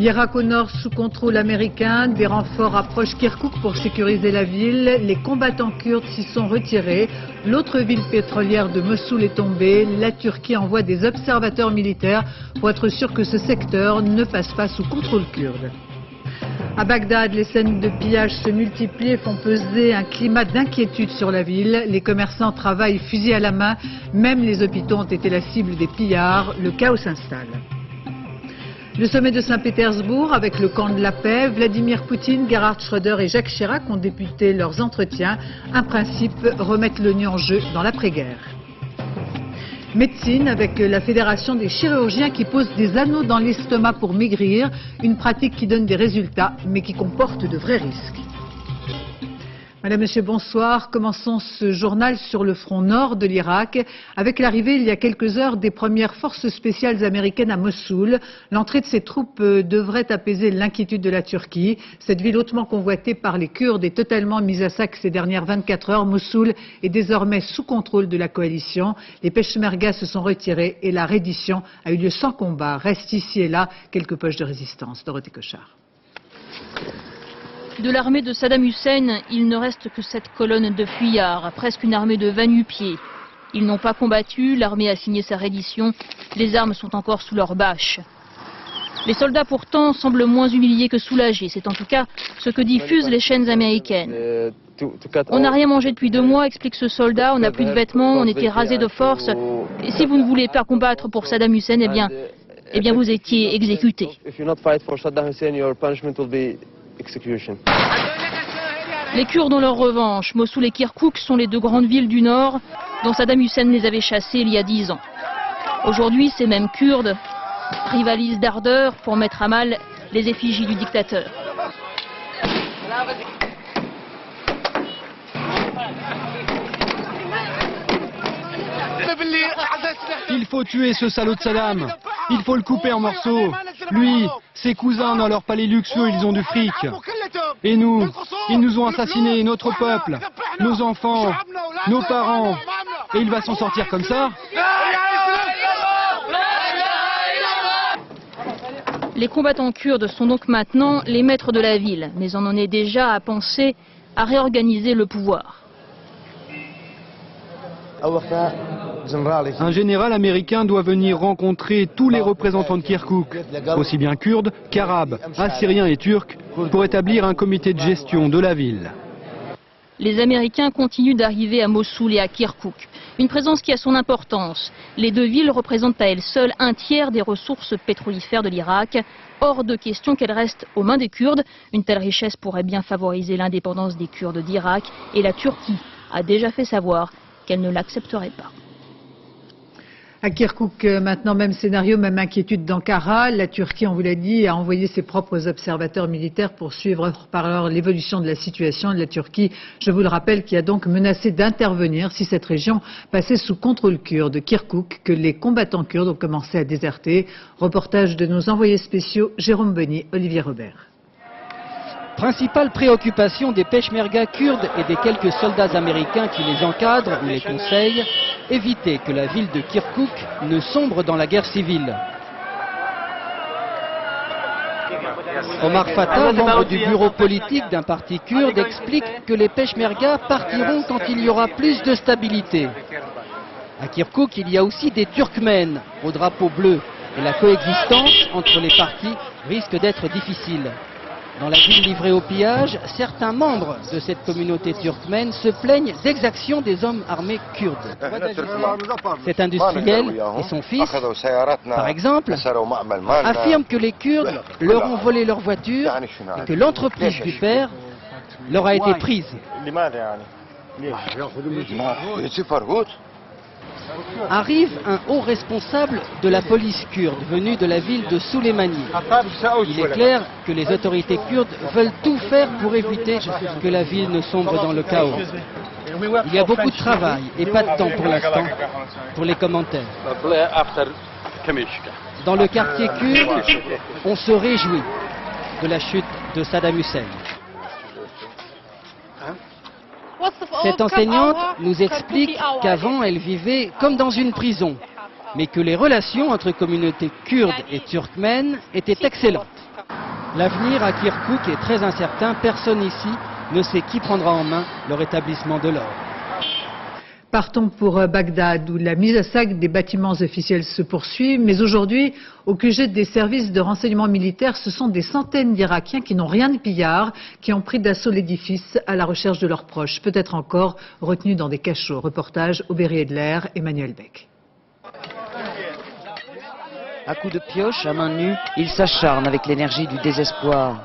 L'Irak au nord sous contrôle américain, des renforts approchent Kirkouk pour sécuriser la ville. Les combattants kurdes s'y sont retirés. L'autre ville pétrolière de Mossoul est tombée. La Turquie envoie des observateurs militaires pour être sûr que ce secteur ne passe pas sous contrôle kurde. À Bagdad, les scènes de pillage se multiplient et font peser un climat d'inquiétude sur la ville. Les commerçants travaillent fusil à la main. Même les hôpitaux ont été la cible des pillards. Le chaos s'installe. Le sommet de Saint-Pétersbourg avec le camp de la paix, Vladimir Poutine, Gerhard Schröder et Jacques Chirac ont débuté leurs entretiens. Un principe, remettre l'ONU en jeu dans l'après-guerre. Médecine avec la Fédération des chirurgiens qui pose des anneaux dans l'estomac pour maigrir, une pratique qui donne des résultats mais qui comporte de vrais risques. Madame, Monsieur, bonsoir. Commençons ce journal sur le front nord de l'Irak avec l'arrivée il y a quelques heures des premières forces spéciales américaines à Mossoul. L'entrée de ces troupes devrait apaiser l'inquiétude de la Turquie. Cette ville hautement convoitée par les Kurdes est totalement mise à sac ces dernières 24 heures. Mossoul est désormais sous contrôle de la coalition. Les Peshmergas se sont retirés et la reddition a eu lieu sans combat. Reste ici et là quelques poches de résistance. Dorothée Cochard. De l'armée de Saddam Hussein, il ne reste que cette colonne de fuyards, presque une armée de va-nu-pieds. Ils n'ont pas combattu, l'armée a signé sa reddition, les armes sont encore sous leurs bâches. Les soldats pourtant semblent moins humiliés que soulagés, c'est en tout cas ce que diffusent les chaînes américaines. On n'a rien mangé depuis 2 mois, explique ce soldat, on n'a plus de vêtements, on était rasés de force. Et si vous ne voulez pas combattre pour Saddam Hussein, eh bien vous étiez exécuté. Les Kurdes ont leur revanche. Mossoul et Kirkouk sont les 2 grandes villes du nord dont Saddam Hussein les avait chassées il y a 10 ans. Aujourd'hui, ces mêmes Kurdes rivalisent d'ardeur pour mettre à mal les effigies du dictateur. Il faut tuer ce salaud de Saddam. Il faut le couper en morceaux. Lui, ses cousins dans leur palais luxueux, ils ont du fric. Et nous, ils nous ont assassinés, notre peuple, nos enfants, nos parents. Et il va s'en sortir comme ça? Les combattants kurdes sont donc maintenant les maîtres de la ville, mais on en est déjà à penser à réorganiser le pouvoir. Un général américain doit venir rencontrer tous les représentants de Kirkouk, aussi bien kurdes qu'arabes, assyriens et turcs, pour établir un comité de gestion de la ville. Les Américains continuent d'arriver à Mossoul et à Kirkouk. Une présence qui a son importance. Les 2 villes représentent à elles seules 1/3 des ressources pétrolifères de l'Irak. Hors de question qu'elles restent aux mains des Kurdes. Une telle richesse pourrait bien favoriser l'indépendance des Kurdes d'Irak. Et la Turquie a déjà fait savoir qu'elle ne l'accepterait pas. À Kirkouk, maintenant, même scénario, même inquiétude d'Ankara. La Turquie, on vous l'a dit, a envoyé ses propres observateurs militaires pour suivre par alors l'évolution de la situation de la Turquie. Je vous le rappelle, qui a donc menacé d'intervenir si cette région passait sous contrôle kurde. Kirkouk, que les combattants kurdes ont commencé à déserter. Reportage de nos envoyés spéciaux, Jérôme Bonny, Olivier Robert. Principale préoccupation des Peshmerga kurdes et des quelques soldats américains qui les encadrent ou les conseillent, éviter que la ville de Kirkouk ne sombre dans la guerre civile. Omar Fatah, membre du bureau politique d'un parti kurde, explique que les Peshmerga partiront quand il y aura plus de stabilité. À Kirkouk, il y a aussi des Turkmènes au drapeau bleu et la coexistence entre les partis risque d'être difficile. Dans la ville livrée au pillage, certains membres de cette communauté turkmène se plaignent d'exactions des hommes armés kurdes. Cet industriel et son fils, par exemple, affirment que les Kurdes leur ont volé leur voiture et que l'entreprise du père leur a été prise. Arrive un haut responsable de la police kurde venu de la ville de Souleymanie. Il est clair que les autorités kurdes veulent tout faire pour éviter que la ville ne sombre dans le chaos. Il y a beaucoup de travail et pas de temps pour l'instant pour les commentaires. Dans le quartier kurde, on se réjouit de la chute de Saddam Hussein. Cette enseignante nous explique qu'avant elle vivait comme dans une prison, mais que les relations entre communautés kurdes et turkmènes étaient excellentes. L'avenir à Kirkouk est très incertain. Personne ici ne sait qui prendra en main le rétablissement de l'ordre. Partons pour Bagdad, où la mise à sac des bâtiments officiels se poursuit. Mais aujourd'hui, au QG des services de renseignement militaire, ce sont des centaines d'Irakiens qui n'ont rien de pillard, qui ont pris d'assaut l'édifice à la recherche de leurs proches, peut-être encore retenus dans des cachots. Reportage Aubéry Edler, Emmanuel Beck. À coups de pioche, à main nue, ils s'acharnent avec l'énergie du désespoir.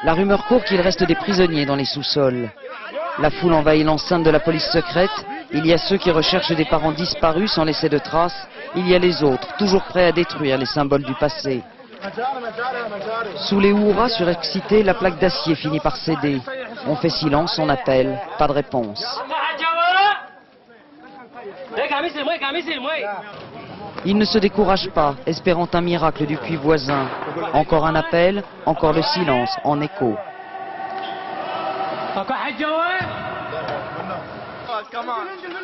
La rumeur court qu'il reste des prisonniers dans les sous-sols. La foule envahit l'enceinte de la police secrète. Il y a ceux qui recherchent des parents disparus sans laisser de traces. Il y a les autres, toujours prêts à détruire les symboles du passé. Sous les hurrahs surexcités, la plaque d'acier finit par céder. On fait silence, on appelle, pas de réponse. Ils ne se découragent pas, espérant un miracle du puits voisin. Encore un appel, encore le silence, en écho.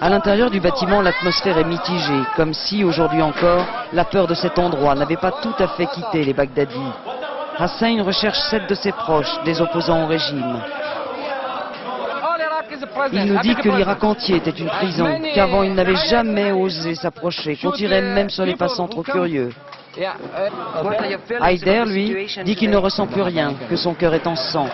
À l'intérieur du bâtiment, l'atmosphère est mitigée, comme si, aujourd'hui encore, la peur de cet endroit n'avait pas tout à fait quitté les Bagdadis. Hussein recherche 7 de ses proches, des opposants au régime. Il nous dit que l'Irak entier était une prison, qu'avant il n'avait jamais osé s'approcher, qu'on tirait même sur les passants trop curieux. Haider, lui, dit qu'il ne ressent plus rien, que son cœur est en sang.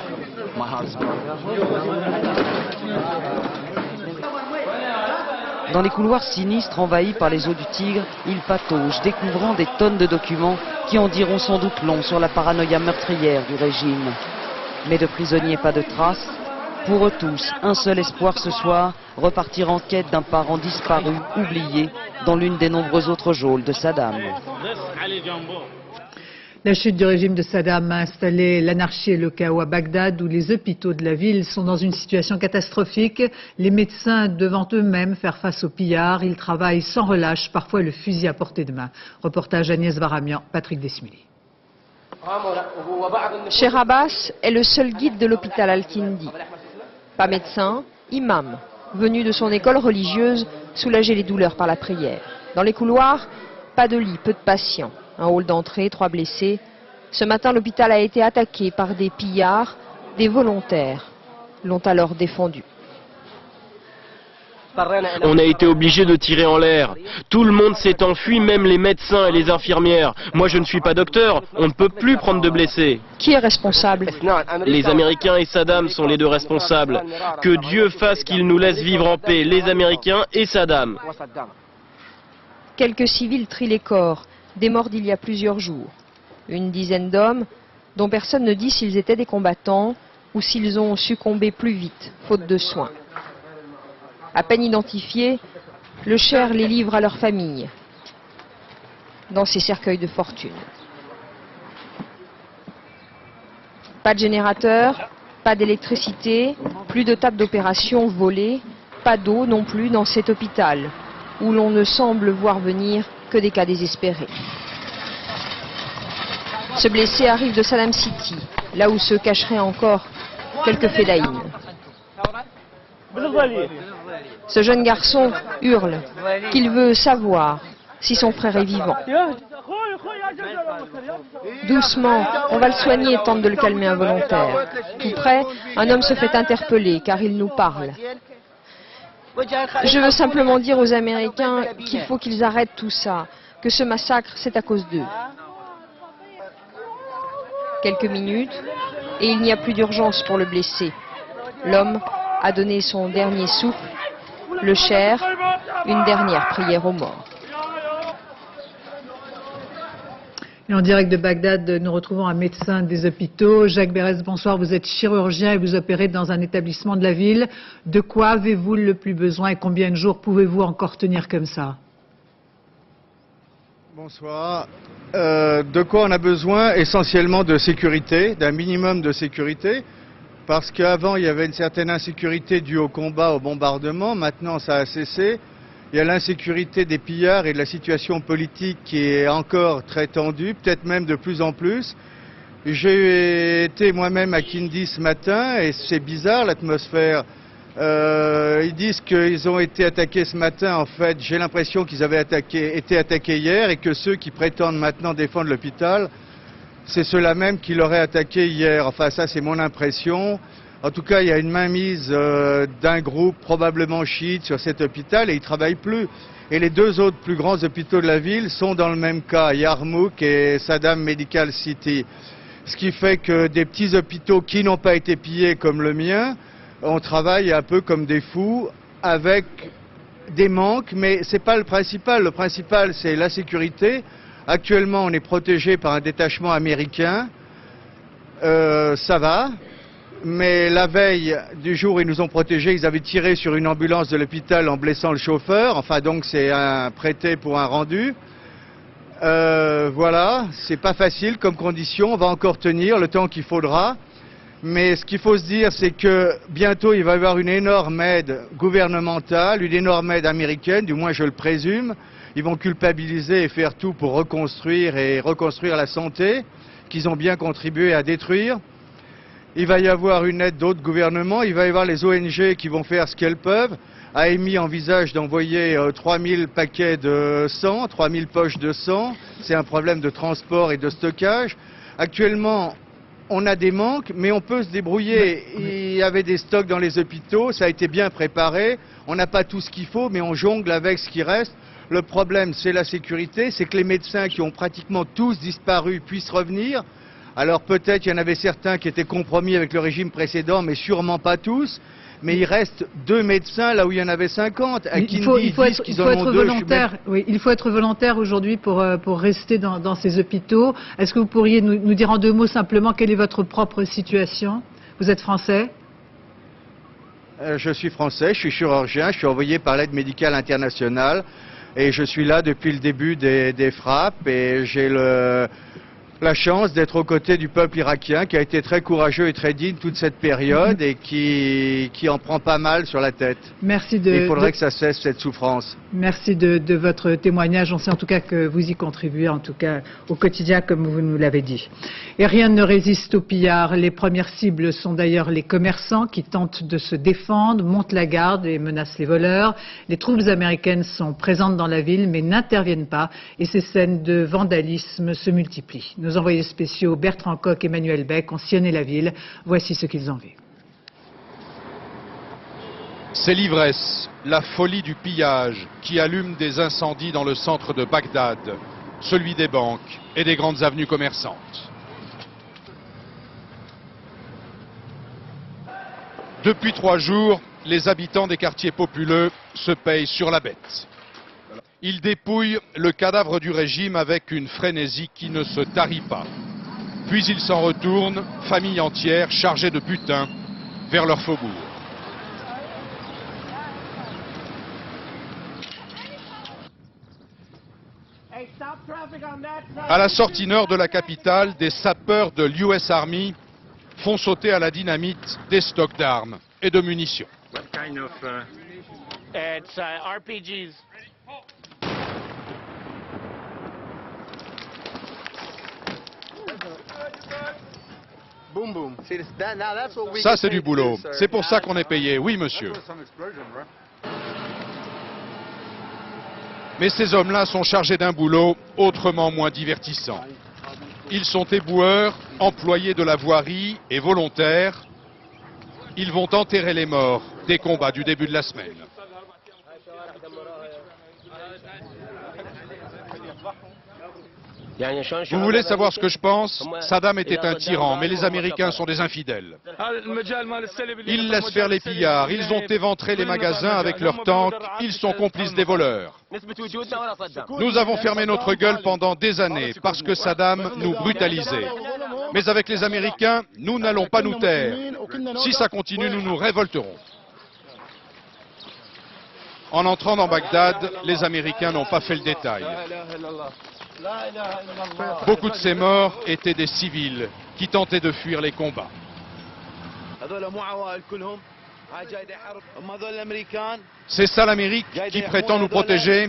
Dans les couloirs sinistres envahis par les eaux du Tigre, il patauge, découvrant des tonnes de documents qui en diront sans doute long sur la paranoïa meurtrière du régime. Mais de prisonniers, pas de traces. Pour eux tous, un seul espoir ce soir, repartir en quête d'un parent disparu, oublié, dans l'une des nombreuses autres geôles de Saddam. La chute du régime de Saddam a installé l'anarchie et le chaos à Bagdad, où les hôpitaux de la ville sont dans une situation catastrophique. Les médecins devant eux-mêmes faire face aux pillards. Ils travaillent sans relâche, parfois le fusil à portée de main. Reportage Agnès Varamian, Patrick Desmili. Cher Abbas est le seul guide de l'hôpital Al-Kindi. Pas médecin, imam, venu de son école religieuse soulager les douleurs par la prière. Dans les couloirs, pas de lit, peu de patients. Un hall d'entrée, 3 blessés. Ce matin, l'hôpital a été attaqué par des pillards. Des volontaires l'ont alors défendu. On a été obligé de tirer en l'air. Tout le monde s'est enfui, même les médecins et les infirmières. Moi, je ne suis pas docteur. On ne peut plus prendre de blessés. Qui est responsable? Les Américains et Saddam sont les deux responsables. Que Dieu fasse qu'ils nous laissent vivre en paix, les Américains et Saddam. Quelques civils trient les corps, des morts d'il y a plusieurs jours. Une dizaine d'hommes, dont personne ne dit s'ils étaient des combattants ou s'ils ont succombé plus vite, faute de soins. À peine identifiés, le Cher les livre à leur famille, dans ses cercueils de fortune. Pas de générateur, pas d'électricité, plus de table d'opération volée, pas d'eau non plus dans cet hôpital, où l'on ne semble voir venir que des cas désespérés. Ce blessé arrive de Saddam City, là où se cacheraient encore quelques fédayines. Ce jeune garçon hurle qu'il veut savoir si son frère est vivant. Doucement, on va le soigner, tente de le calmer un volontaire. Tout près, un homme se fait interpeller car il nous parle. Je veux simplement dire aux Américains qu'il faut qu'ils arrêtent tout ça, que ce massacre, c'est à cause d'eux. Quelques minutes, et il n'y a plus d'urgence pour le blessé. L'homme a donné son dernier souffle, le Cher, une dernière prière aux morts. Et en direct de Bagdad, nous retrouvons un médecin des hôpitaux. Jacques Bérez, bonsoir. Vous êtes chirurgien et vous opérez dans un établissement de la ville. De quoi avez-vous le plus besoin et combien de jours pouvez-vous encore tenir comme ça? Bonsoir. De quoi on a besoin? Essentiellement de sécurité, d'un minimum de sécurité. Parce qu'avant, il y avait une certaine insécurité due au combat, au bombardement. Maintenant, ça a cessé. Il y a l'insécurité des pillards et de la situation politique qui est encore très tendue, peut-être même de plus en plus. J'ai été moi-même à Kindi ce matin et c'est bizarre l'atmosphère. Ils disent qu'ils ont été attaqués ce matin. En fait, j'ai l'impression qu'ils avaient été attaqués hier et que ceux qui prétendent maintenant défendre l'hôpital c'est ceux-là même qui l'auraient attaqué hier. Enfin, ça, c'est mon impression. En tout cas, il y a une mainmise d'un groupe probablement chiite sur cet hôpital et il ne travaille plus. Et les deux autres plus grands hôpitaux de la ville sont dans le même cas, Yarmouk et Saddam Medical City. Ce qui fait que des petits hôpitaux qui n'ont pas été pillés comme le mien, on travaille un peu comme des fous avec des manques, mais ce n'est pas le principal. Le principal, c'est la sécurité. Actuellement, on est protégé par un détachement américain. Ça va. Mais la veille du jour où ils nous ont protégés, ils avaient tiré sur une ambulance de l'hôpital en blessant le chauffeur. Enfin, donc c'est un prêté pour un rendu. Voilà, c'est pas facile comme condition. On va encore tenir le temps qu'il faudra. Mais ce qu'il faut se dire, c'est que bientôt, il va y avoir une énorme aide gouvernementale, une énorme aide américaine, du moins je le présume. Ils vont culpabiliser et faire tout pour reconstruire la santé, qu'ils ont bien contribué à détruire. Il va y avoir une aide d'autres gouvernements, il va y avoir les ONG qui vont faire ce qu'elles peuvent. AMI envisage d'envoyer 3000 paquets de sang, 3000 poches de sang. C'est un problème de transport et de stockage. Actuellement, on a des manques, mais on peut se débrouiller. Il y avait des stocks dans les hôpitaux, ça a été bien préparé. On n'a pas tout ce qu'il faut, mais on jongle avec ce qui reste. Le problème, c'est la sécurité, c'est que les médecins qui ont pratiquement tous disparu puissent revenir. Alors peut-être il y en avait certains qui étaient compromis avec le régime précédent, mais sûrement pas tous. Mais il reste 2 médecins là où il y en avait 50. Il faut être volontaire. Oui, il faut être volontaire aujourd'hui pour rester dans ces hôpitaux. Est-ce que vous pourriez nous dire en 2 mots simplement quelle est votre propre situation? Vous êtes français? Je suis français, je suis chirurgien, je suis envoyé par l'aide médicale internationale et je suis là depuis le début des frappes et j'ai la chance d'être aux côtés du peuple irakien qui a été très courageux et très digne toute cette période et qui en prend pas mal sur la tête. Merci il faudrait que ça cesse cette souffrance. Merci de votre témoignage. On sait en tout cas que vous y contribuez, en tout cas au quotidien comme vous nous l'avez dit. Et rien ne résiste aux pillards. Les premières cibles sont d'ailleurs les commerçants qui tentent de se défendre, montent la garde et menacent les voleurs. Les troupes américaines sont présentes dans la ville mais n'interviennent pas et ces scènes de vandalisme se multiplient. Nos envoyés spéciaux Bertrand Coq et Emmanuel Beck ont sillonné la ville. Voici ce qu'ils ont vu. C'est l'ivresse, la folie du pillage qui allume des incendies dans le centre de Bagdad, celui des banques et des grandes avenues commerçantes. Depuis 3 jours, les habitants des quartiers populeux se payent sur la bête. Ils dépouillent le cadavre du régime avec une frénésie qui ne se tarit pas. Puis ils s'en retournent, famille entière chargée de butin, vers leur faubourg. À la sortie nord de la capitale, des sapeurs de l'US Army font sauter à la dynamite des stocks d'armes et de munitions. RPGs. Ça, c'est du boulot. C'est pour ça qu'on est payé. Oui, monsieur. Mais ces hommes-là sont chargés d'un boulot autrement moins divertissant. Ils sont éboueurs, employés de la voirie et volontaires. Ils vont enterrer les morts des combats du début de la semaine. Vous voulez savoir ce que je pense? Saddam était un tyran, mais les Américains sont des infidèles. Ils laissent faire les pillards, ils ont éventré les magasins avec leurs tanks, ils sont complices des voleurs. Nous avons fermé notre gueule pendant des années parce que Saddam nous brutalisait. Mais avec les Américains, nous n'allons pas nous taire. Si ça continue, nous nous révolterons. En entrant dans Bagdad, les Américains n'ont pas fait le détail. Beaucoup de ces morts étaient des civils qui tentaient de fuir les combats. C'est ça l'Amérique qui prétend nous protéger.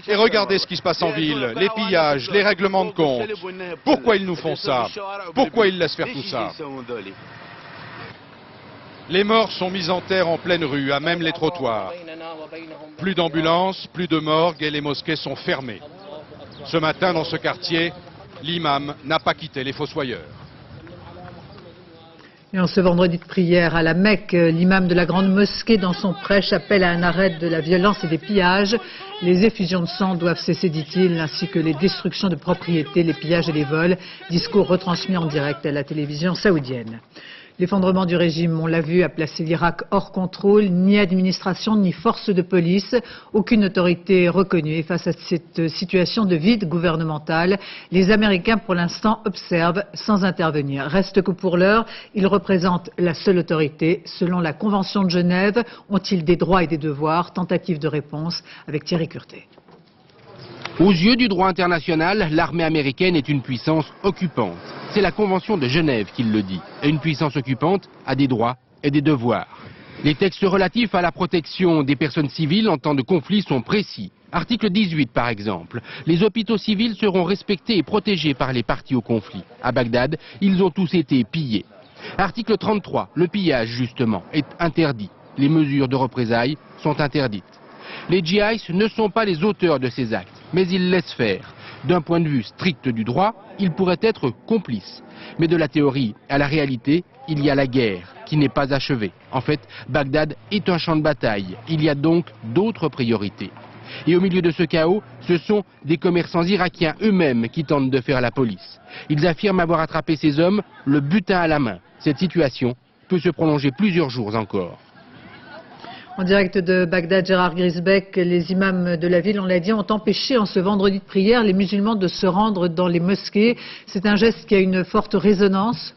Et regardez ce qui se passe en ville, les pillages, les règlements de compte. Pourquoi ils nous font ça? Pourquoi ils laissent faire tout ça? Les morts sont mis en terre en pleine rue, à même les trottoirs. Plus d'ambulances, plus de morgues et les mosquées sont fermées. Ce matin, dans ce quartier, l'imam n'a pas quitté les fossoyeurs. Et en ce vendredi de prière à la Mecque, l'imam de la grande mosquée dans son prêche appelle à un arrêt de la violence et des pillages. Les effusions de sang doivent cesser, dit-il, ainsi que les destructions de propriétés, les pillages et les vols. Discours retransmis en direct à la télévision saoudienne. L'effondrement du régime, on l'a vu, a placé l'Irak hors contrôle, ni administration, ni force de police, aucune autorité reconnue. Et face à cette situation de vide gouvernemental, les Américains, pour l'instant, observent sans intervenir. Reste que pour l'heure, ils représentent la seule autorité. Selon la Convention de Genève, ont-ils des droits et des devoirs? Tentative de réponse avec Thierry Curté. Aux yeux du droit international, l'armée américaine est une puissance occupante. C'est la Convention de Genève qui le dit. Et une puissance occupante a des droits et des devoirs. Les textes relatifs à la protection des personnes civiles en temps de conflit sont précis. Article 18 par exemple. Les hôpitaux civils seront respectés et protégés par les parties au conflit. À Bagdad, ils ont tous été pillés. Article 33. Le pillage, justement, est interdit. Les mesures de représailles sont interdites. Les djihadistes ne sont pas les auteurs de ces actes, mais ils laissent faire. D'un point de vue strict du droit, ils pourraient être complices. Mais de la théorie à la réalité, il y a la guerre qui n'est pas achevée. En fait, Bagdad est un champ de bataille. Il y a donc d'autres priorités. Et au milieu de ce chaos, ce sont des commerçants irakiens eux-mêmes qui tentent de faire la police. Ils affirment avoir attrapé ces hommes le butin à la main. Cette situation peut se prolonger plusieurs jours encore. En direct de Bagdad, Gérard Grisbeck, les imams de la ville, on l'a dit, ont empêché en ce vendredi de prière les musulmans de se rendre dans les mosquées. C'est un geste qui a une forte résonance.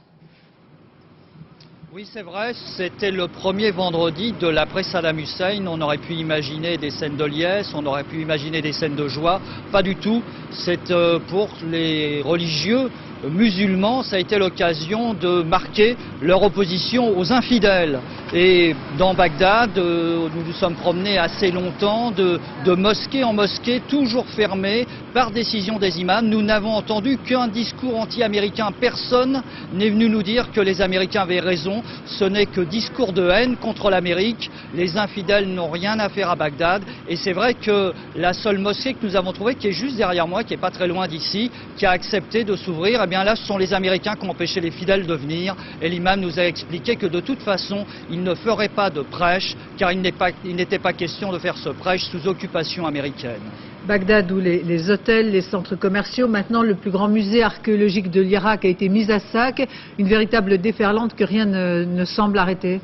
Oui, c'est vrai, c'était le premier vendredi de l'après Saddam Hussein. On aurait pu imaginer des scènes de liesse, on aurait pu imaginer des scènes de joie. Pas du tout. C'est pour les religieux musulmans, ça a été l'occasion de marquer leur opposition aux infidèles. Et dans Bagdad, nous nous sommes promenés assez longtemps de mosquée en mosquée, toujours fermée par décision des imams. Nous n'avons entendu qu'un discours anti-américain. Personne n'est venu nous dire que les Américains avaient raison. Ce n'est que discours de haine contre l'Amérique. Les infidèles n'ont rien à faire à Bagdad. Et c'est vrai que la seule mosquée que nous avons trouvée, qui est juste derrière moi, qui n'est pas très loin d'ici, qui a accepté de s'ouvrir, eh bien là, ce sont les Américains qui ont empêché les fidèles de venir. Et l'imam nous a expliqué que de toute façon, il ne ferait pas de prêche, car il n'était pas question de faire ce prêche sous occupation américaine. Bagdad, où les hôtels, les centres commerciaux, maintenant le plus grand musée archéologique de l'Irak a été mis à sac, une véritable déferlante que rien ne semble arrêter.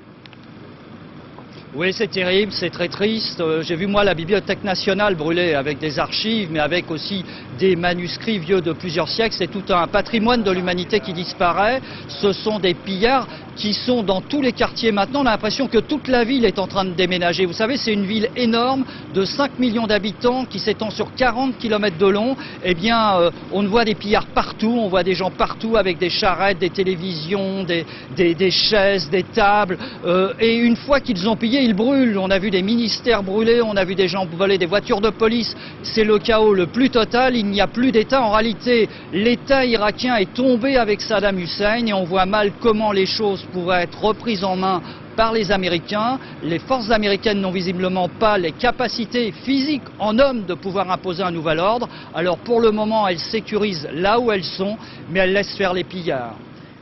Oui, c'est terrible, c'est très triste. J'ai vu moi la Bibliothèque nationale brûlée avec des archives, mais avec aussi des manuscrits vieux de plusieurs siècles. C'est tout un patrimoine de l'humanité qui disparaît. Ce sont des pillards qui sont dans tous les quartiers maintenant. On a l'impression que toute la ville est en train de déménager. Vous savez, c'est une ville énorme de 5 millions d'habitants qui s'étend sur 40 km de long. Eh bien, on voit des pillards partout, on voit des gens partout avec des charrettes, des télévisions, des chaises, des tables. Et une fois qu'ils ont pillé, ils brûlent. On a vu des ministères brûlés, on a vu des gens voler des voitures de police. C'est le chaos le plus total. Il n'y a plus d'État. En réalité, l'État irakien est tombé avec Saddam Hussein et on voit mal comment les choses pourraient être reprises en main par les Américains. Les forces américaines n'ont visiblement pas les capacités physiques en hommes de pouvoir imposer un nouvel ordre. Alors pour le moment, elles sécurisent là où elles sont, mais elles laissent faire les pillards.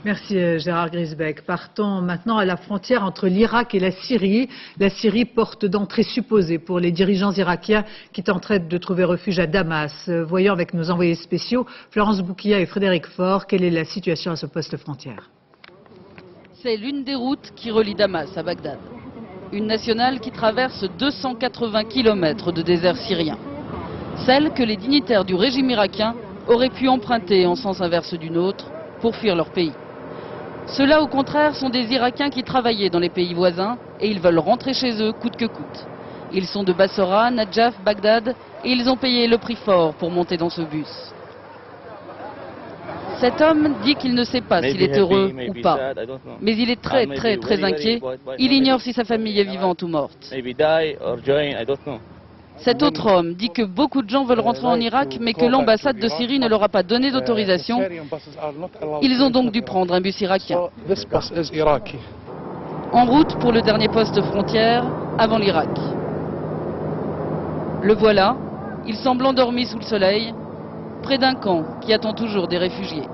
Merci Gérard Grisbeck. Partons maintenant à la frontière entre l'Irak et la Syrie. La Syrie, porte d'entrée supposée pour les dirigeants irakiens qui tenteraient de trouver refuge à Damas. Voyons avec nos envoyés spéciaux, Florence Bouquilla et Frédéric Faure, quelle est la situation à ce poste frontière. C'est l'une des routes qui relie Damas à Bagdad. Une nationale qui traverse 280 km de désert syrien. Celle que les dignitaires du régime irakien auraient pu emprunter en sens inverse d'une autre pour fuir leur pays. Ceux-là, au contraire, sont des Irakiens qui travaillaient dans les pays voisins et ils veulent rentrer chez eux coûte que coûte. Ils sont de Bassora, Nadjaf, Bagdad et ils ont payé le prix fort pour monter dans ce bus. Cet homme dit qu'il ne sait pas s'il est heureux ou pas, mais il est très inquiet. Il ignore si sa famille est vivante ou morte. Cet autre homme dit que beaucoup de gens veulent rentrer en Irak, mais que l'ambassade de Syrie ne leur a pas donné d'autorisation. Ils ont donc dû prendre un bus irakien. En route pour le dernier poste frontière, avant l'Irak. Le voilà, il semble endormi sous le soleil. près d'un camp qui attend toujours des réfugiés.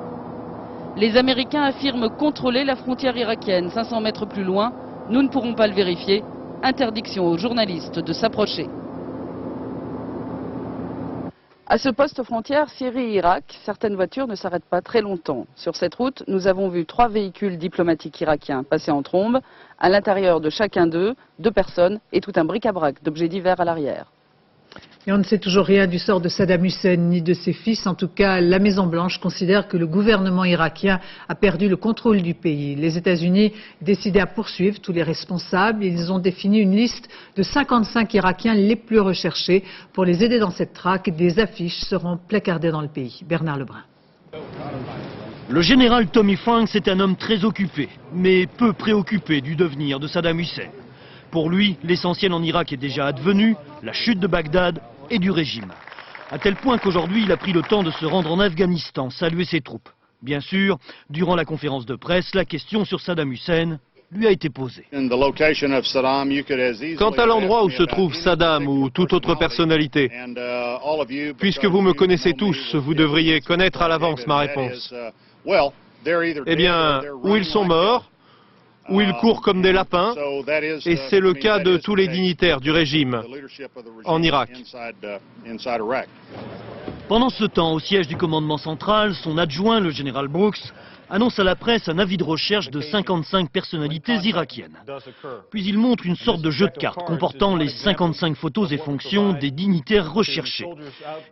Les Américains affirment contrôler la frontière irakienne 500 mètres plus loin. Nous ne pourrons pas le vérifier. Interdiction aux journalistes de s'approcher. À ce poste frontière Syrie-Irak, certaines voitures ne s'arrêtent pas très longtemps. Sur cette route, nous avons vu 3 véhicules diplomatiques irakiens passer en trombe. À l'intérieur de chacun d'eux, 2 personnes et tout un bric-à-brac d'objets divers à l'arrière. Et on ne sait toujours rien du sort de Saddam Hussein ni de ses fils. En tout cas, la Maison-Blanche considère que le gouvernement irakien a perdu le contrôle du pays. Les États-Unis décidaient à poursuivre tous les responsables. Ils ont défini une liste de 55 Irakiens les plus recherchés. Pour les aider dans cette traque, des affiches seront placardées dans le pays. Bernard Lebrun. Le général Tommy Franks est un homme très occupé, mais peu préoccupé du devenir de Saddam Hussein. Pour lui, l'essentiel en Irak est déjà advenu, la chute de Bagdad et du régime. À tel point qu'aujourd'hui, il a pris le temps de se rendre en Afghanistan, saluer ses troupes. Bien sûr, durant la conférence de presse, la question sur Saddam Hussein lui a été posée. Quant à l'endroit où se trouve Saddam ou toute autre personnalité, puisque vous me connaissez tous, vous devriez connaître à l'avance ma réponse. Eh bien, ou ils sont morts, où ils courent comme des lapins, et c'est le cas de tous les dignitaires du régime en Irak. Pendant ce temps, au siège du commandement central, son adjoint, le général Brooks, annonce à la presse un avis de recherche de 55 personnalités irakiennes. Puis il montre une sorte de jeu de cartes comportant les 55 photos et fonctions des dignitaires recherchés.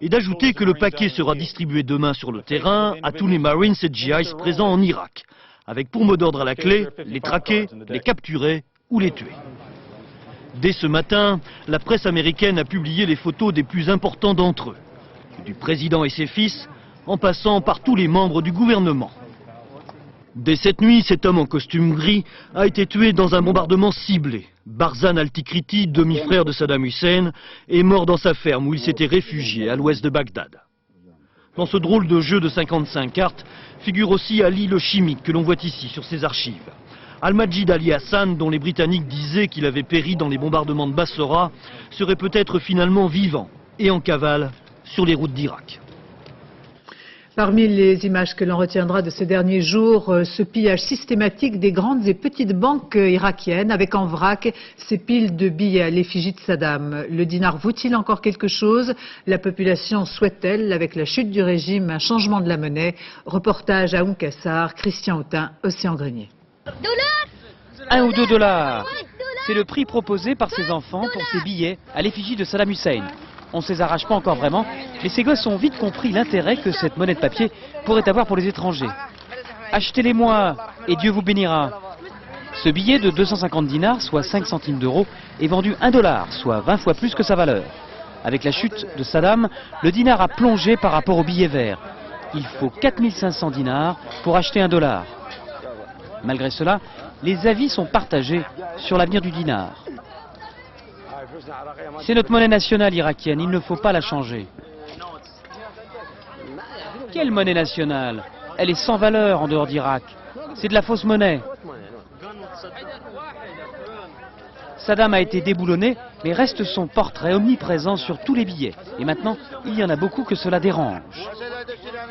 Et d'ajouter que le paquet sera distribué demain sur le terrain à tous les Marines et GIs présents en Irak, avec pour mot d'ordre à la clé, les traquer, les capturer ou les tuer. Dès ce matin, la presse américaine a publié les photos des plus importants d'entre eux, du président et ses fils, en passant par tous les membres du gouvernement. Dès cette nuit, cet homme en costume gris a été tué dans un bombardement ciblé. Barzan al-Tikriti, demi-frère de Saddam Hussein, est mort dans sa ferme où il s'était réfugié à l'ouest de Bagdad. Dans ce drôle de jeu de 55 cartes figure aussi Ali le chimique que l'on voit ici sur ses archives. Al-Majid Ali Hassan, dont les Britanniques disaient qu'il avait péri dans les bombardements de Bassora, serait peut-être finalement vivant et en cavale sur les routes d'Irak. Parmi les images que l'on retiendra de ces derniers jours, ce pillage systématique des grandes et petites banques irakiennes, avec en vrac ces piles de billets à l'effigie de Saddam. Le dinar vaut-il encore quelque chose? La population souhaite-t-elle, avec la chute du régime, un changement de la monnaie? Reportage à Kassar, Christian Autain, Océan Grenier. 1 ou 2 dollars. C'est le prix proposé par ces enfants pour ces billets à l'effigie de Saddam Hussein. On ne se les arrache pas encore vraiment, mais ces gosses ont vite compris l'intérêt que cette monnaie de papier pourrait avoir pour les étrangers. Achetez-les-moi et Dieu vous bénira. Ce billet de 250 dinars, soit 5 centimes d'euros, est vendu 1 dollar, soit 20 fois plus que sa valeur. Avec la chute de Saddam, le dinar a plongé par rapport au billet vert. Il faut 4500 dinars pour acheter 1 dollar. Malgré cela, les avis sont partagés sur l'avenir du dinar. C'est notre monnaie nationale irakienne, il ne faut pas la changer. Quelle monnaie nationale? Elle est sans valeur en dehors d'Irak. C'est de la fausse monnaie. Saddam a été déboulonné, mais reste son portrait omniprésent sur tous les billets. Et maintenant, il y en a beaucoup que cela dérange.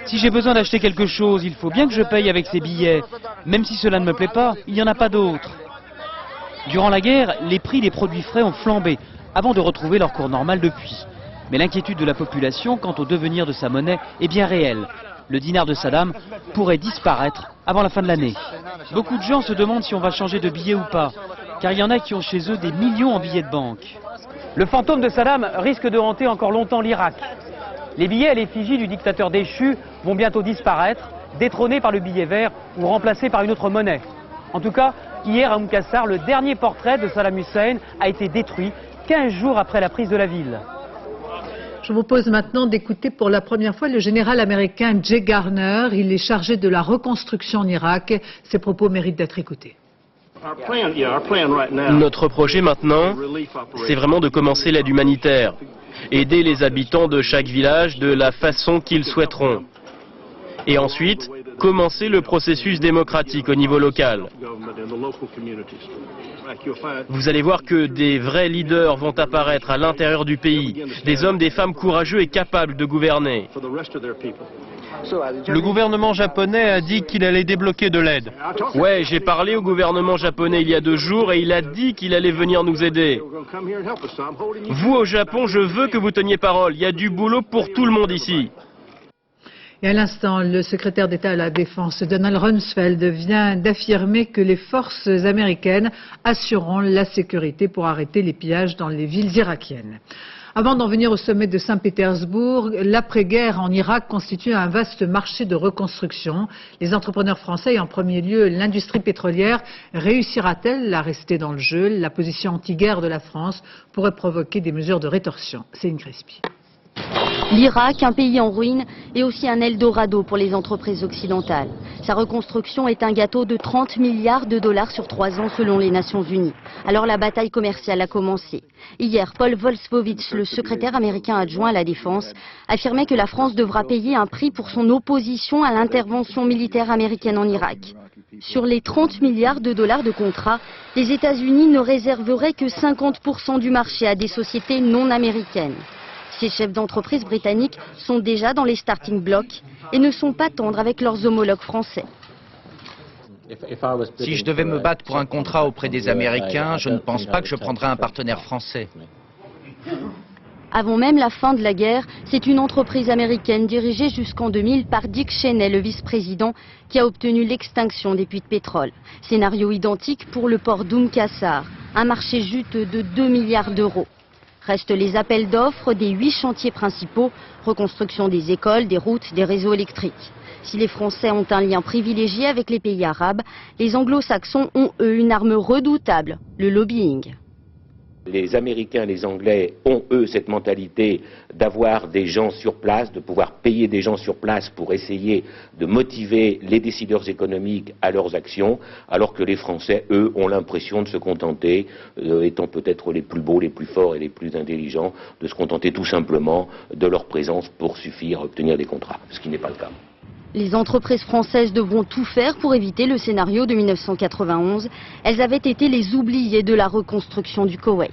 Si j'ai besoin d'acheter quelque chose, il faut bien que je paye avec ces billets. Même si cela ne me plaît pas, il n'y en a pas d'autres. Durant la guerre, les prix des produits frais ont flambé, avant de retrouver leur cours normal depuis. Mais l'inquiétude de la population quant au devenir de sa monnaie est bien réelle. Le dinar de Saddam pourrait disparaître avant la fin de l'année. Beaucoup de gens se demandent si on va changer de billet ou pas, car il y en a qui ont chez eux des millions en billets de banque. Le fantôme de Saddam risque de hanter encore longtemps l'Irak. Les billets à l'effigie du dictateur déchu vont bientôt disparaître, détrônés par le billet vert ou remplacés par une autre monnaie. En tout cas, hier à Kassar, le dernier portrait de Saddam Hussein a été détruit 15 jours après la prise de la ville. Je vous propose maintenant d'écouter pour la première fois le général américain Jay Garner. Il est chargé de la reconstruction en Irak. Ses propos méritent d'être écoutés. Notre projet maintenant, c'est vraiment de commencer l'aide humanitaire. Aider les habitants de chaque village de la façon qu'ils souhaiteront. Et ensuite, commencer le processus démocratique au niveau local. Vous allez voir que des vrais leaders vont apparaître à l'intérieur du pays, des hommes, des femmes courageux et capables de gouverner. Le gouvernement japonais a dit qu'il allait débloquer de l'aide. Ouais, j'ai parlé au gouvernement japonais il y a 2 jours et il a dit qu'il allait venir nous aider. Vous, au Japon, je veux que vous teniez parole. Il y a du boulot pour tout le monde ici. Et à l'instant, le secrétaire d'État à la Défense, Donald Rumsfeld, vient d'affirmer que les forces américaines assureront la sécurité pour arrêter les pillages dans les villes irakiennes. Avant d'en venir au sommet de Saint-Pétersbourg, l'après-guerre en Irak constitue un vaste marché de reconstruction. Les entrepreneurs français et en premier lieu l'industrie pétrolière réussira-t-elle à rester dans le jeu? La position anti-guerre de la France pourrait provoquer des mesures de rétorsion. C'est une Crespi. L'Irak, un pays en ruine, est aussi un Eldorado pour les entreprises occidentales. Sa reconstruction est un gâteau de 30 milliards de dollars sur 3 ans selon les Nations Unies. Alors la bataille commerciale a commencé. Hier, Paul Wolfowitz, le secrétaire américain adjoint à la Défense, affirmait que la France devra payer un prix pour son opposition à l'intervention militaire américaine en Irak. Sur les 30 milliards de dollars de contrats, les États-Unis ne réserveraient que 50% du marché à des sociétés non américaines. Ces chefs d'entreprise britanniques sont déjà dans les starting blocks et ne sont pas tendres avec leurs homologues français. Si je devais me battre pour un contrat auprès des Américains, je ne pense pas que je prendrais un partenaire français. Avant même la fin de la guerre, c'est une entreprise américaine dirigée jusqu'en 2000 par Dick Cheney, le vice-président, qui a obtenu l'extinction des puits de pétrole. Scénario identique pour le port d'Oum Kassar, un marché juteux de 2 milliards d'euros. Restent les appels d'offres des 8 chantiers principaux, reconstruction des écoles, des routes, des réseaux électriques. Si les Français ont un lien privilégié avec les pays arabes, les anglo-saxons ont eux une arme redoutable, le lobbying. Les Américains, les Anglais ont, eux, cette mentalité d'avoir des gens sur place, de pouvoir payer des gens sur place pour essayer de motiver les décideurs économiques à leurs actions, alors que les Français, eux, ont l'impression de se contenter, étant peut-être les plus beaux, les plus forts et les plus intelligents, de se contenter tout simplement de leur présence pour suffire à obtenir des contrats, ce qui n'est pas le cas. Les entreprises françaises devront tout faire pour éviter le scénario de 1991. Elles avaient été les oubliées de la reconstruction du Koweït.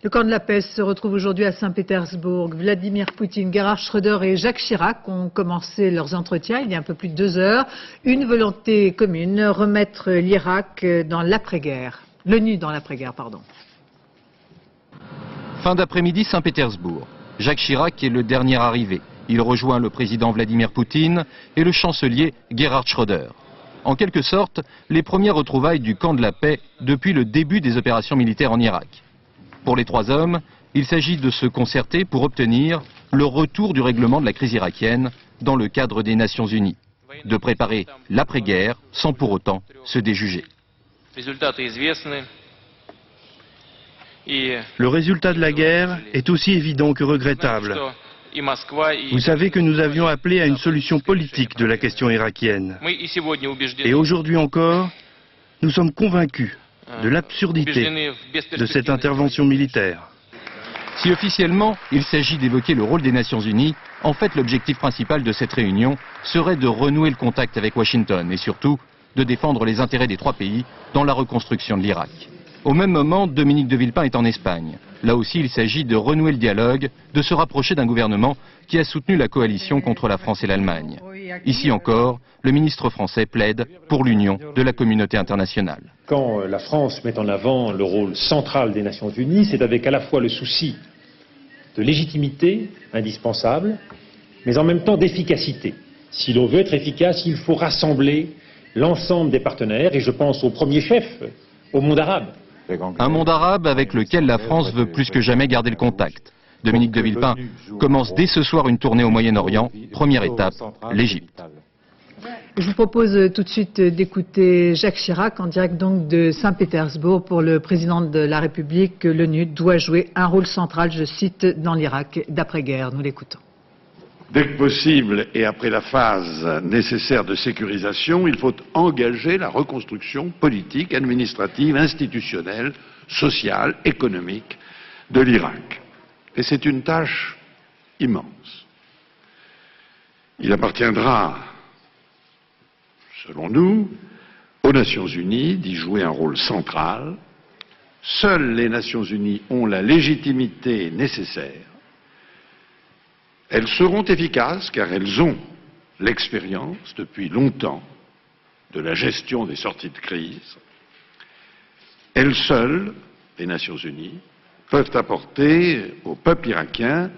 Le camp de la paix se retrouve aujourd'hui à Saint-Pétersbourg. Vladimir Poutine, Gerhard Schröder et Jacques Chirac ont commencé leurs entretiens il y a un peu plus de 2 heures. Une volonté commune, remettre l'Irak dans l'après-guerre. L'ONU dans l'après-guerre, pardon. Fin d'après-midi, Saint-Pétersbourg. Jacques Chirac est le dernier arrivé. Il rejoint le président Vladimir Poutine et le chancelier Gerhard Schröder. En quelque sorte, les premières retrouvailles du camp de la paix depuis le début des opérations militaires en Irak. Pour les 3 hommes, il s'agit de se concerter pour obtenir le retour du règlement de la crise irakienne dans le cadre des Nations Unies, de préparer l'après-guerre sans pour autant se déjuger. Le résultat de la guerre est aussi évident que regrettable. Vous savez que nous avions appelé à une solution politique de la question irakienne. Et aujourd'hui encore, nous sommes convaincus de l'absurdité de cette intervention militaire. Si officiellement, il s'agit d'évoquer le rôle des Nations Unies, en fait l'objectif principal de cette réunion serait de renouer le contact avec Washington et surtout de défendre les intérêts des 3 pays dans la reconstruction de l'Irak. Au même moment, Dominique de Villepin est en Espagne. Là aussi, il s'agit de renouer le dialogue, de se rapprocher d'un gouvernement qui a soutenu la coalition contre la France et l'Allemagne. Ici encore, le ministre français plaide pour l'union de la communauté internationale. Quand la France met en avant le rôle central des Nations Unies, c'est avec à la fois le souci de légitimité indispensable, mais en même temps d'efficacité. Si l'on veut être efficace, il faut rassembler l'ensemble des partenaires, et je pense au premier chef, au monde arabe. Un monde arabe avec lequel la France veut plus que jamais garder le contact. Dominique de Villepin commence dès ce soir une tournée au Moyen-Orient. Première étape, l'Égypte. Je vous propose tout de suite d'écouter Jacques Chirac en direct donc de Saint-Pétersbourg. Pour le président de la République, l'ONU doit jouer un rôle central, je cite, dans l'Irak d'après-guerre. Nous l'écoutons. Dès que possible et après la phase nécessaire de sécurisation, il faut engager la reconstruction politique, administrative, institutionnelle, sociale, économique de l'Irak. Et c'est une tâche immense. Il appartiendra, selon nous, aux Nations Unies d'y jouer un rôle central. Seules les Nations Unies ont la légitimité nécessaire. Elles seront efficaces car elles ont l'expérience depuis longtemps de la gestion des sorties de crise. Elles seules, les Nations Unies, peuvent apporter au peuple irakien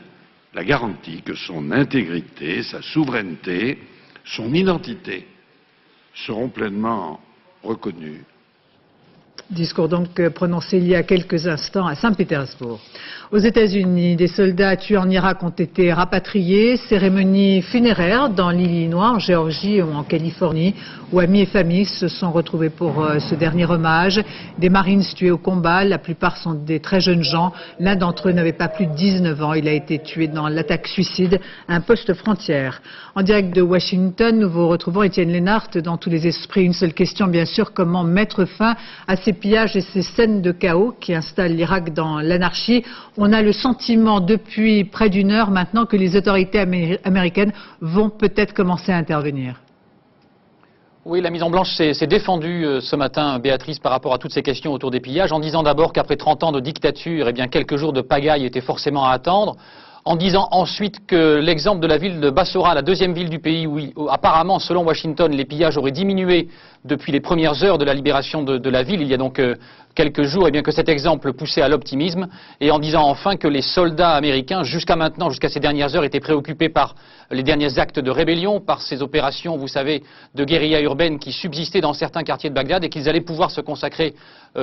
la garantie que son intégrité, sa souveraineté, son identité seront pleinement reconnues. Discours donc prononcé il y a quelques instants à Saint-Pétersbourg. Aux États-Unis, des soldats tués en Irak ont été rapatriés. Cérémonie funéraire dans l'Illinois, en Géorgie ou en Californie, où amis et familles se sont retrouvés pour ce dernier hommage. Des Marines tués au combat, la plupart sont des très jeunes gens. L'un d'entre eux n'avait pas plus de 19 ans. Il a été tué dans l'attaque suicide à un poste frontière. En direct de Washington, nous vous retrouvons Étienne Lénart dans tous les esprits. Une seule question, bien sûr, comment mettre fin à ces pillages et ces scènes de chaos qui installent l'Irak dans l'anarchie. On a le sentiment depuis près d'une heure maintenant que les autorités américaines vont peut-être commencer à intervenir. Oui, la Maison-Blanche s'est défendue ce matin, Béatrice, par rapport à toutes ces questions autour des pillages, en disant d'abord qu'après 30 ans de dictature, eh bien, quelques jours de pagaille étaient forcément à attendre, en disant ensuite que l'exemple de la ville de Bassora, la deuxième ville du pays où apparemment, selon Washington, les pillages auraient diminué depuis les premières heures de la libération de la ville, il y a donc quelques jours, eh bien, que cet exemple poussait à l'optimisme, et en disant enfin que les soldats américains, jusqu'à maintenant, jusqu'à ces dernières heures, étaient préoccupés par les derniers actes de rébellion, par ces opérations, vous savez, de guérilla urbaine qui subsistaient dans certains quartiers de Bagdad, et qu'ils allaient pouvoir se consacrer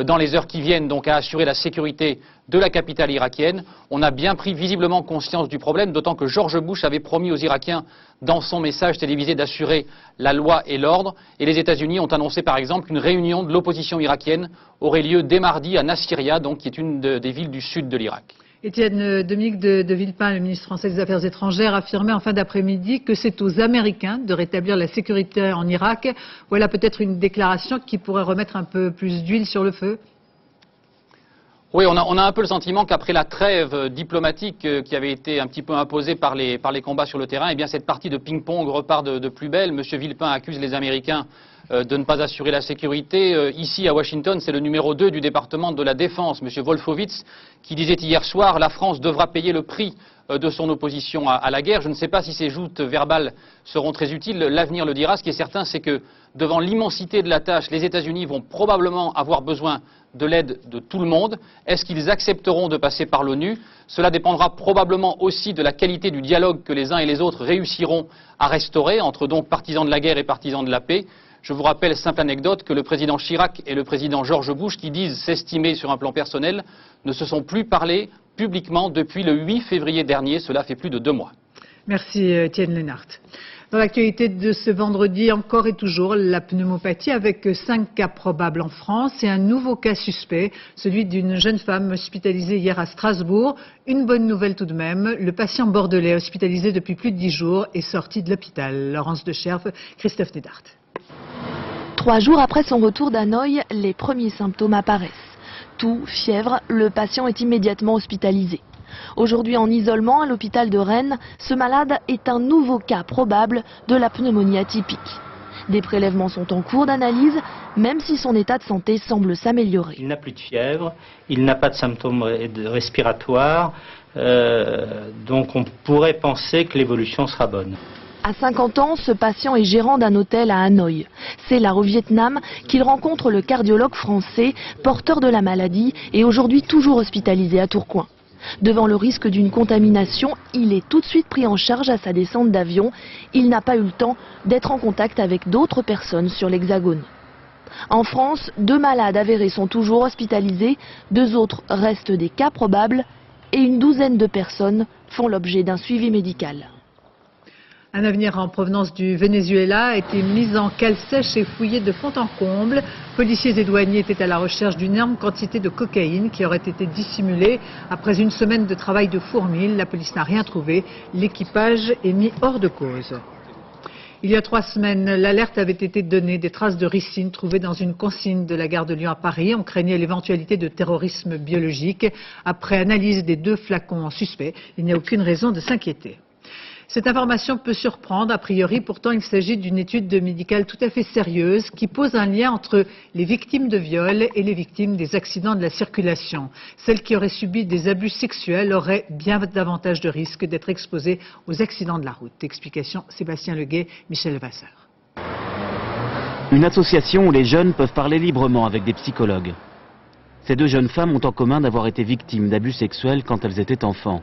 dans les heures qui viennent, donc à assurer la sécurité de la capitale irakienne. On a bien pris visiblement conscience du problème, d'autant que George Bush avait promis aux Irakiens, dans son message télévisé, d'assurer la loi et l'ordre, et les États-Unis ont annoncé par exemple qu'une réunion de l'opposition irakienne aurait lieu dès mardi à Nasiriyah, donc, qui est une des villes du sud de l'Irak. Étienne, Dominique de Villepin, le ministre français des Affaires étrangères, affirmait en fin d'après-midi que c'est aux Américains de rétablir la sécurité en Irak. Voilà peut-être une déclaration qui pourrait remettre un peu plus d'huile sur le feu. Oui, on a un peu le sentiment qu'après la trêve diplomatique qui avait été un petit peu imposée par les combats sur le terrain, eh bien cette partie de ping-pong repart de plus belle. Monsieur Villepin accuse les Américains de ne pas assurer la sécurité. Ici, à Washington, c'est le numéro 2 du département de la Défense, monsieur Wolfowitz, qui disait hier soir « La France devra payer le prix de son opposition à la guerre ». Je ne sais pas si ces joutes verbales seront très utiles. L'avenir le dira. Ce qui est certain, c'est que devant l'immensité de la tâche, les États-Unis vont probablement avoir besoin de l'aide de tout le monde. Est-ce qu'ils accepteront de passer par l'ONU? Cela dépendra probablement aussi de la qualité du dialogue que les uns et les autres réussiront à restaurer entre donc partisans de la guerre et partisans de la paix. Je vous rappelle, simple anecdote, que le président Chirac et le président George Bush, qui disent s'estimer sur un plan personnel, ne se sont plus parlé publiquement depuis le 8 février dernier. Cela fait plus de 2 mois. Merci Étienne Lénart. Dans l'actualité de ce vendredi, encore et toujours, la pneumopathie avec 5 cas probables en France et un nouveau cas suspect, celui d'une jeune femme hospitalisée hier à Strasbourg. Une bonne nouvelle tout de même, le patient bordelais hospitalisé depuis plus de 10 jours est sorti de l'hôpital. Laurence Decherve, Christophe Nédart. 3 jours après son retour d'Hanoï, les premiers symptômes apparaissent. Toux, fièvre, le patient est immédiatement hospitalisé. Aujourd'hui en isolement à l'hôpital de Rennes, ce malade est un nouveau cas probable de la pneumonie atypique. Des prélèvements sont en cours d'analyse, même si son état de santé semble s'améliorer. Il n'a plus de fièvre, il n'a pas de symptômes respiratoires, donc on pourrait penser que l'évolution sera bonne. À 50 ans, ce patient est gérant d'un hôtel à Hanoï. C'est là, au Vietnam, qu'il rencontre le cardiologue français, porteur de la maladie et aujourd'hui toujours hospitalisé à Tourcoing. Devant le risque d'une contamination, il est tout de suite pris en charge à sa descente d'avion. Il n'a pas eu le temps d'être en contact avec d'autres personnes sur l'Hexagone. En France, 2 malades avérés sont toujours hospitalisés, 2 autres restent des cas probables et une douzaine de personnes font l'objet d'un suivi médical. Un avenir en provenance du Venezuela a été mis en cale sèche et fouillé de fond en comble. Policiers et douaniers étaient à la recherche d'une énorme quantité de cocaïne qui aurait été dissimulée. Après une semaine de travail de fourmille, la police n'a rien trouvé. L'équipage est mis hors de cause. Il y a 3 semaines, l'alerte avait été donnée. Des traces de ricine trouvées dans une consigne de la gare de Lyon à Paris. On craignait l'éventualité de terrorisme biologique. Après analyse des 2 flacons suspects, il n'y a aucune raison de s'inquiéter. Cette information peut surprendre. A priori, pourtant, il s'agit d'une étude médicale tout à fait sérieuse qui pose un lien entre les victimes de viol et les victimes des accidents de la circulation. Celles qui auraient subi des abus sexuels auraient bien davantage de risques d'être exposées aux accidents de la route. Explication Sébastien Leguet, Michel Vasseur. Une association où les jeunes peuvent parler librement avec des psychologues. Ces deux jeunes femmes ont en commun d'avoir été victimes d'abus sexuels quand elles étaient enfants.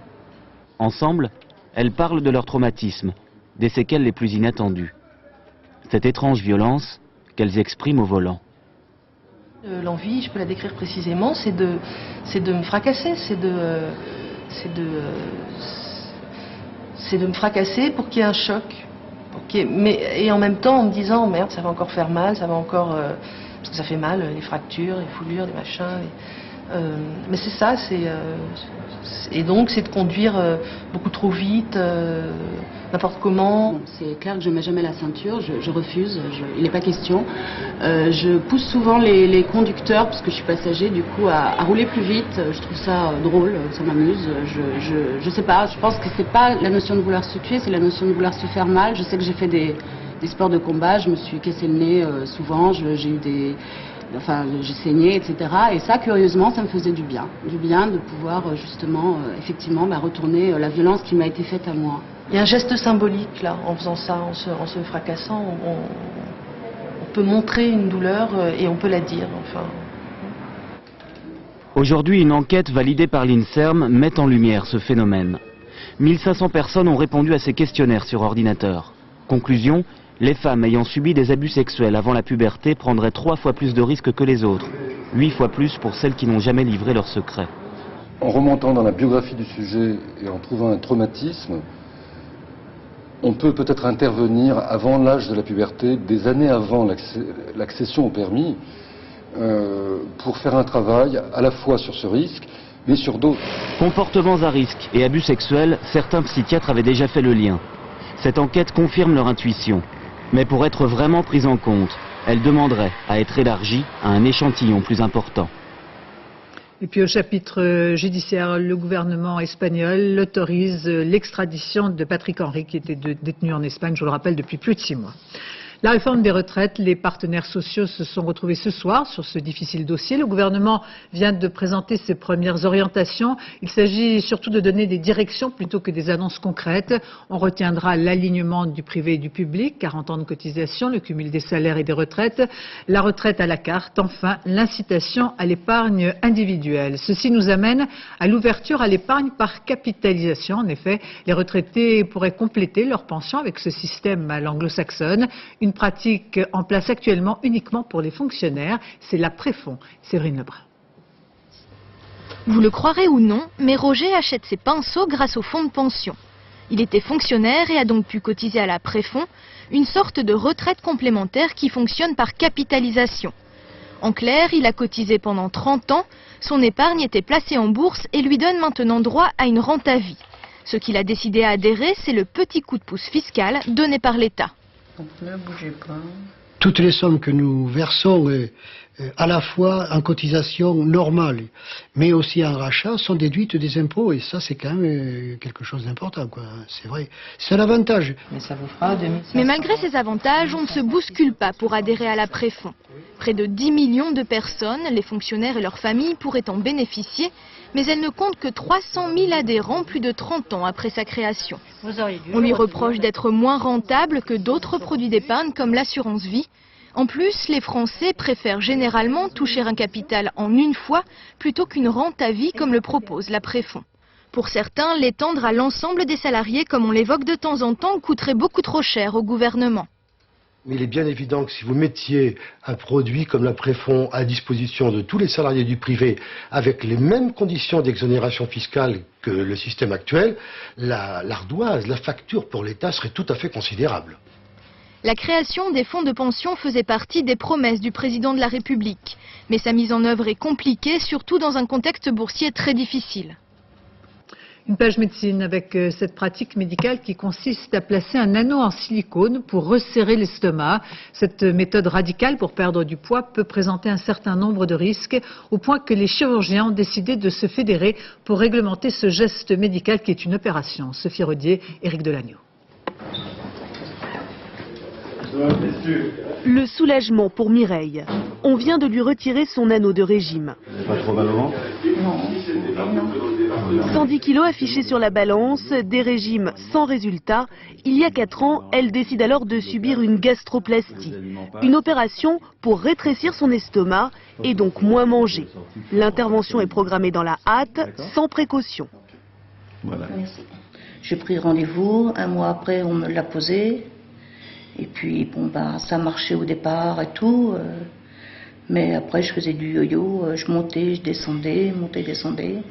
Ensemble, elles parlent de leur traumatisme, des séquelles les plus inattendues. Cette étrange violence qu'elles expriment au volant. L'envie, je peux la décrire précisément, c'est de me fracasser, c'est de me fracasser pour qu'il y ait un choc. Et en même temps en me disant merde, ça va encore faire mal, ça va encore parce que ça fait mal, les fractures, les foulures, les machins. Mais c'est ça, et donc c'est de conduire beaucoup trop vite, n'importe comment. C'est clair que je ne mets jamais la ceinture, je refuse, il n'est pas question. Je pousse souvent les conducteurs, parce que je suis passager, du coup, à rouler plus vite. Je trouve ça drôle, ça m'amuse. Je sais pas, je pense que c'est pas la notion de vouloir se tuer, c'est la notion de vouloir se faire mal. Je sais que j'ai fait des sports de combat, je me suis cassé le nez souvent, j'ai eu j'ai saigné, etc. Et ça, curieusement, ça me faisait du bien de pouvoir justement, effectivement, retourner la violence qui m'a été faite à moi. Il y a un geste symbolique là, en faisant ça, en se fracassant, on peut montrer une douleur et on peut la dire. Enfin. Aujourd'hui, une enquête validée par l'INSERM met en lumière ce phénomène. 1500 personnes ont répondu à ces questionnaires sur ordinateur. Conclusion, les femmes ayant subi des abus sexuels avant la puberté prendraient 3 fois plus de risques que les autres, 8 fois plus pour celles qui n'ont jamais livré leurs secrets. En remontant dans la biographie du sujet et en trouvant un traumatisme, on peut peut-être intervenir avant l'âge de la puberté, des années avant l'accession au permis, pour faire un travail à la fois sur ce risque, mais sur d'autres. Comportements à risque et abus sexuels, certains psychiatres avaient déjà fait le lien. Cette enquête confirme leur intuition. Mais pour être vraiment prise en compte, elle demanderait à être élargie à un échantillon plus important. Et puis au chapitre judiciaire, le gouvernement espagnol autorise l'extradition de Patrick Henry qui était détenu en Espagne, je vous le rappelle, depuis plus de 6 mois. La réforme des retraites, les partenaires sociaux se sont retrouvés ce soir sur ce difficile dossier. Le gouvernement vient de présenter ses premières orientations. Il s'agit surtout de donner des directions plutôt que des annonces concrètes. On retiendra l'alignement du privé et du public, 40 ans de cotisation, le cumul des salaires et des retraites, la retraite à la carte, enfin l'incitation à l'épargne individuelle. Ceci nous amène à l'ouverture à l'épargne par capitalisation. En effet, les retraités pourraient compléter leur pension avec ce système à l'anglo-saxonne. Une pratique en place actuellement uniquement pour les fonctionnaires, c'est la Préfond. Séverine Lebrun. Vous le croirez ou non, mais Roger achète ses pinceaux grâce au fonds de pension. Il était fonctionnaire et a donc pu cotiser à la Préfond, une sorte de retraite complémentaire qui fonctionne par capitalisation. En clair, il a cotisé pendant 30 ans, son épargne était placée en bourse et lui donne maintenant droit à une rente à vie. Ce qu'il a décidé à adhérer, c'est le petit coup de pouce fiscal donné par l'État. Ne bougez pas. Toutes les sommes que nous versons, à la fois en cotisation normale, mais aussi en rachat, sont déduites des impôts. Et ça, c'est quand même quelque chose d'important, quoi. C'est vrai. C'est un avantage. Mais ça vous fera 2500. Mais malgré ces avantages, on ne se bouscule pas pour adhérer à la Préfond. Près de 10 millions de personnes, les fonctionnaires et leurs familles, pourraient en bénéficier, mais elle ne compte que 300 000 adhérents plus de 30 ans après sa création. On lui reproche d'être moins rentable que d'autres produits d'épargne comme l'assurance vie. En plus, les Français préfèrent généralement toucher un capital en une fois plutôt qu'une rente à vie comme le propose la Préfond. Pour certains, l'étendre à l'ensemble des salariés comme on l'évoque de temps en temps coûterait beaucoup trop cher au gouvernement. Mais il est bien évident que si vous mettiez un produit comme la Préfond à disposition de tous les salariés du privé avec les mêmes conditions d'exonération fiscale que le système actuel, l'ardoise, la facture pour l'État serait tout à fait considérable. La création des fonds de pension faisait partie des promesses du président de la République. Mais sa mise en œuvre est compliquée, surtout dans un contexte boursier très difficile. Une page médecine avec cette pratique médicale qui consiste à placer un anneau en silicone pour resserrer l'estomac. Cette méthode radicale pour perdre du poids peut présenter un certain nombre de risques, au point que les chirurgiens ont décidé de se fédérer pour réglementer ce geste médical qui est une opération. Sophie Rodier, Éric Delagneau. Le soulagement pour Mireille. On vient de lui retirer son anneau de régime. Pas trop mal au ventre? 110 kilos affichés sur la balance, des régimes sans résultat. Il y a 4 ans, elle décide alors de subir une gastroplastie. Une opération pour rétrécir son estomac et donc moins manger. L'intervention est programmée dans la hâte, sans précaution. Voilà. J'ai pris rendez-vous, 1 mois après on me l'a posé. Et puis bon bah ça marchait au départ et tout. Mais après je faisais du yo-yo, je montais, je descendais, montais, descendais.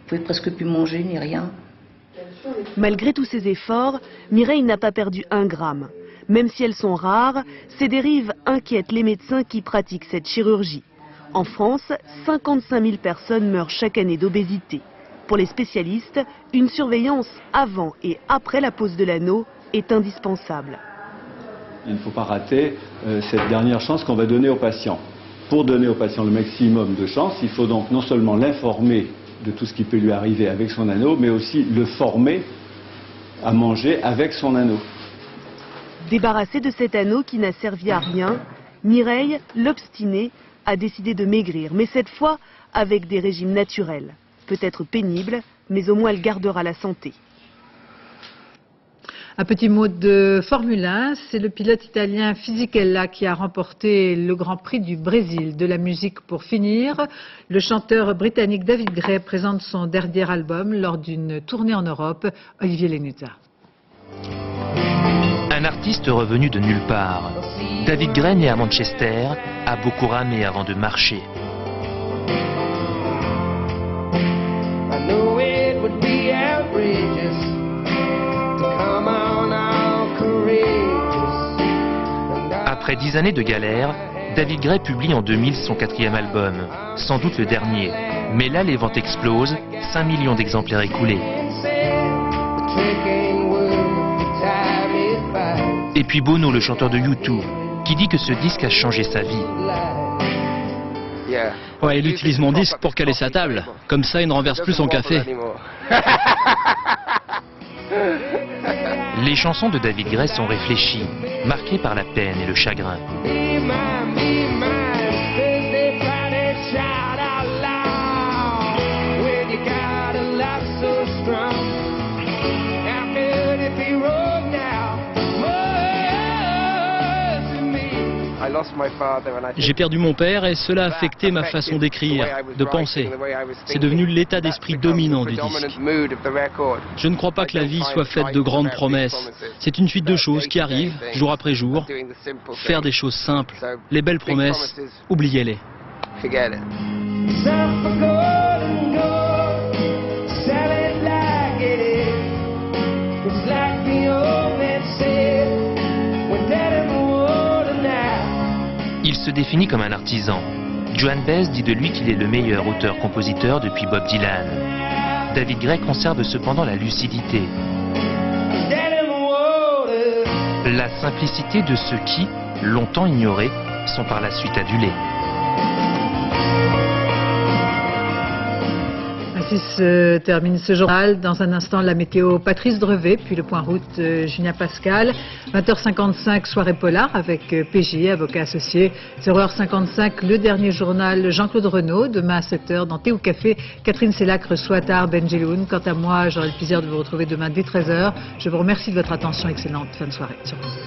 Je pouvais presque plus manger ni rien. Malgré tous ces efforts, Mireille n'a pas perdu 1 gramme. Même si elles sont rares, ces dérives inquiètent les médecins qui pratiquent cette chirurgie. En France, 55 000 personnes meurent chaque année d'obésité. Pour les spécialistes, une surveillance avant et après la pose de l'anneau est indispensable. Il ne faut pas rater cette dernière chance qu'on va donner aux patients. Pour donner au patient le maximum de chance, il faut donc non seulement l'informer de tout ce qui peut lui arriver avec son anneau, mais aussi le former à manger avec son anneau. Débarrassée de cet anneau qui n'a servi à rien, Mireille, l'obstinée, a décidé de maigrir, mais cette fois avec des régimes naturels. Peut-être pénibles, mais au moins elle gardera la santé. Un petit mot de Formule 1, c'est le pilote italien Fisichella qui a remporté le Grand Prix du Brésil. De la musique pour finir, le chanteur britannique David Gray présente son dernier album lors d'une tournée en Europe. Olivier Lenuza. Un artiste revenu de nulle part. David Gray, né à Manchester, a beaucoup ramé avant de marcher. Après 10 années de galère, David Gray publie en 2000 son 4e album, sans doute le dernier. Mais là, les ventes explosent, 5 millions d'exemplaires écoulés. Et puis Bono, le chanteur de U2, qui dit que ce disque a changé sa vie. Ouais, il utilise mon disque pour caler sa table. Comme ça, il ne renverse plus son café. Les chansons de David Gray sont réfléchies, marquées par la peine et le chagrin. J'ai perdu mon père et cela a affecté ma façon d'écrire, de penser. C'est devenu l'état d'esprit dominant du disque. Je ne crois pas que la vie soit faite de grandes promesses. C'est une suite de choses qui arrivent, jour après jour. Faire des choses simples. Les belles promesses, oubliez-les. Il se définit comme un artisan. Joan Baez dit de lui qu'il est le meilleur auteur-compositeur depuis Bob Dylan. David Gray conserve cependant la lucidité. La simplicité de ceux qui, longtemps ignorés, sont par la suite adulés. Ainsi se termine ce journal. Dans un instant, la météo Patrice Drevet, puis le point route Julien Pascal. 20h55, soirée polar avec PJ, avocat associé. 0h55, le dernier journal Jean-Claude Renaud. Demain à 7h, dans Thé ou Café, Catherine Sellac reçoit Tahar Benjeloun. Quant à moi, j'aurai le plaisir de vous retrouver demain dès 13h. Je vous remercie de votre attention. Excellente fin de soirée sur France.